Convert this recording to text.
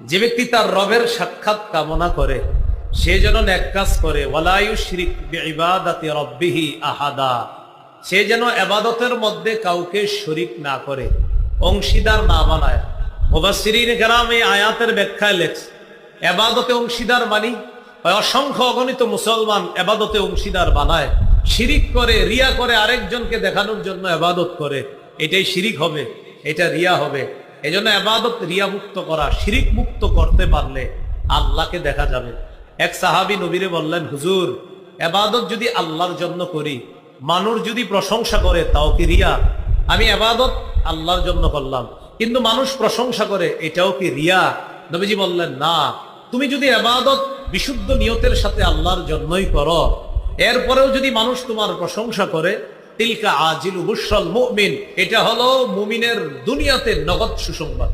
যে ব্যক্তি তার রবের সাক্ষাৎ কামনা করে সে যেন নেক কাজ করে, ওয়ালা ইউশরিক বিইবাদাতি রাব্বিহি আহাদা, সে যেন ইবাদতের মধ্যে কাউকে শরীক না করে, অংশীদার না বানায়। মুফাসসিরিন কেরাম এই আয়াতের ব্যাখ্যায় লেখছে, ইবাদতে অংশীদার মানি অসংখ্য অগণিত মুসলমান ইবাদতে অংশীদার বানায়, শিরিক করে, রিয়া করে, আরেকজনকে দেখানোর জন্য ইবাদত করে, এটাই শিরিক হবে, এটা রিয়া হবে। এজন্য ইবাদত রিয়া মুক্ত করা, শিরিক মুক্ত করতে পারলে আল্লাহকে দেখা যাবে। এক সাহাবী নবীরে বললেন, হুজুর, ইবাদত যদি আল্লাহর জন্য করি, মানুষ যদি প্রশংসা করে তাও কি রিয়া? আমি ইবাদত আল্লাহর জন্য করলাম, কিন্তু মানুষ প্রশংসা করে, এটাও কি রিয়া? নবীজি বললেন, না, তুমি যদি ইবাদত বিশুদ্ধ নিয়তের সাথে আল্লাহর জন্যই করো, এরপরেও যদি মানুষ তোমার প্রশংসা করে, তিলকা আজিলু বুশরাল মুমিন, এটা হলো মুমিনের দুনিয়াতে নগদ সুসংবাদ।